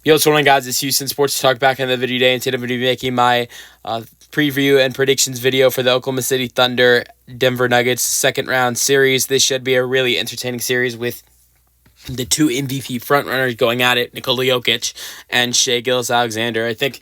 Yo, what's going on, guys? It's Houston Sports Talk back in the video today, and today I'm going to be making my preview and predictions video for the Oklahoma City Thunder Denver Nuggets second round series. This should be a really entertaining series with the two MVP frontrunners going at it, Nikola Jokic and Shai Gilgeous-Alexander. I think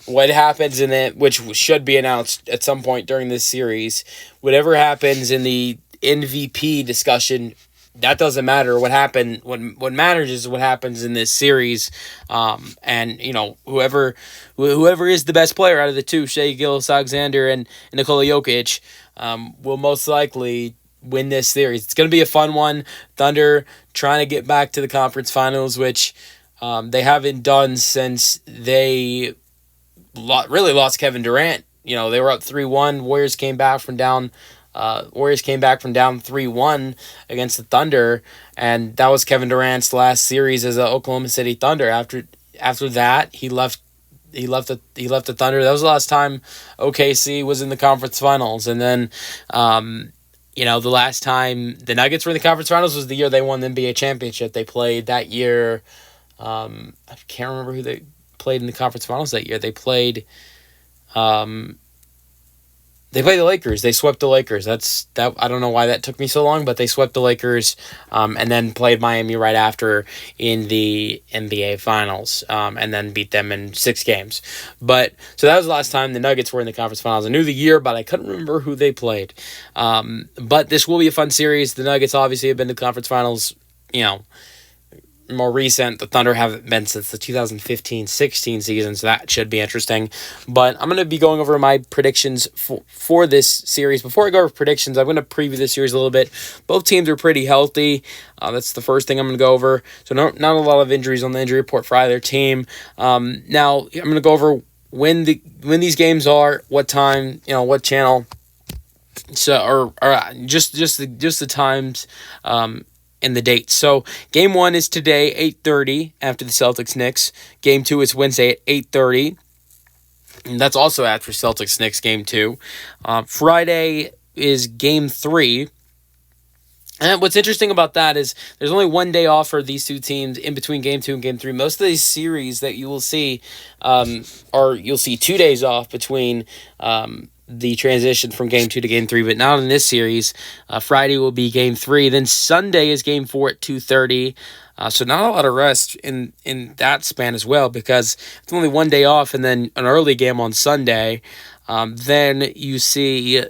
what happens in it, which should be announced at some point during this series, whatever happens in the MVP discussion, that doesn't matter. What matters is what happens in this series, and whoever is the best player out of the two, Shai Gilgeous-Alexander and Nikola Jokic, will most likely win this series. It's going to be a fun one. Thunder trying to get back to the conference finals, which they haven't done since they really lost Kevin Durant. They were up 3-1. Warriors came back from down 3-1 against the Thunder, and that was Kevin Durant's last series as a Oklahoma City Thunder. After that, he left the Thunder. That was the last time OKC was in the conference finals. And then the last time the Nuggets were in the conference finals was the year they won the NBA championship. They played that year. I can't remember who they played in the conference finals that year. They played the Lakers. They swept the Lakers. I don't know why that took me so long, but they swept the Lakers, and then played Miami right after in the NBA Finals, and then beat them in 6 games. So that was the last time the Nuggets were in the conference finals. I knew the year, but I couldn't remember who they played. But this will be a fun series. The Nuggets obviously have been to the conference finals, more recent. The Thunder haven't been since the 2015-16 season, so that should be interesting. But I'm going to be going over my predictions for this series. Before I go over predictions, I'm going to preview this series a little bit. Both teams are pretty healthy. That's the first thing I'm going to go over. So not a lot of injuries on the injury report for either team. Now I'm going to go over when these games are, what time, what channel. So or just the times. And the dates. So game 1 is today, 8:30 after the Celtics-Knicks. Game 2 is Wednesday at 8:30. And that's also after Celtics-Knicks game 2. Friday is game 3. And what's interesting about that is there's only one day off for these two teams in between game 2 and game 3. Most of these series that you will see you'll see 2 days off between the transition from game 2 to game 3, but not in this series. Friday will be game 3. Then Sunday is game 4 at 2:30. So not a lot of rest in that span as well, because it's only one day off and then an early game on Sunday. Then you see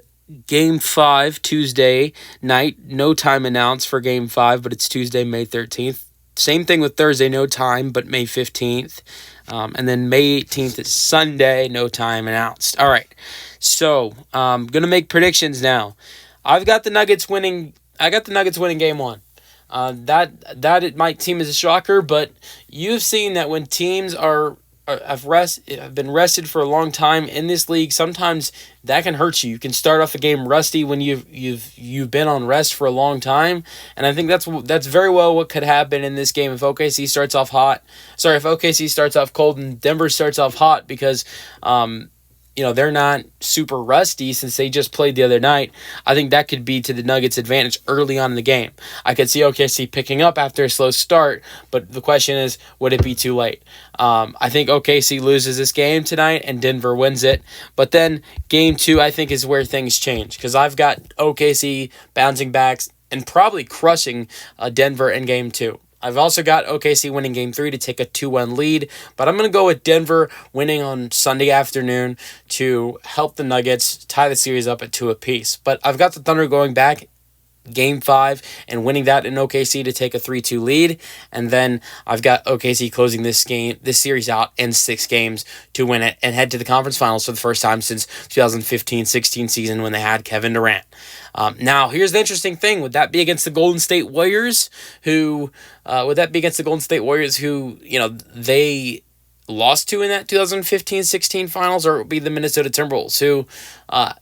game 5 Tuesday night. No time announced for game 5, but it's Tuesday, May 13th. Same thing with Thursday, no time, but May 15th. And then May 18th is Sunday, no time announced. All right, so I'm going to make predictions now. I've got the Nuggets winning. I got the Nuggets winning game 1. That it might seem as a shocker, but you've seen that when teams have been rested for a long time in this league, sometimes that can hurt you. You can start off a game rusty when you've been on rest for a long time, and I think that's very well what could happen in this game if OKC starts off cold and Denver starts off hot, because they're not super rusty since they just played the other night. I think that could be to the Nuggets' advantage early on in the game. I could see OKC picking up after a slow start, but the question is, would it be too late? I think OKC loses this game tonight and Denver wins it. But then game 2, I think, is where things change, because I've got OKC bouncing back and probably crushing Denver in game 2. I've also got OKC winning game 3 to take a 2-1 lead, but I'm going to go with Denver winning on Sunday afternoon to help the Nuggets tie the series up at 2 apiece. But I've got the Thunder going back game 5 and winning that in OKC to take a 3-2 lead, and then I've got OKC closing this series out in 6 games to win it and head to the conference finals for the first time since 2015-16 season when they had Kevin Durant. Now, here's the interesting thing. Would that be against the Golden State Warriors, who they lost to in that 2015-16 finals, or it would be the Minnesota Timberwolves, who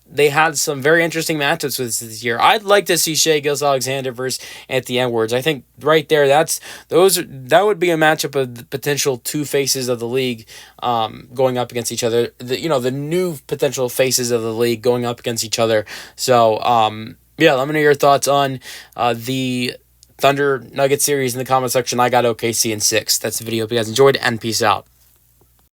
they had some very interesting matchups with this year? I'd like to see Shai Gilgeous-Alexander versus Anthony Edwards. I think right there, that would be a matchup of the potential two faces of the league going up against each other. The new potential faces of the league going up against each other. So, let me know your thoughts on the Thunder Nugget series in the comment section. I got OKC in 6. That's the video. Hope you guys enjoyed, and peace out.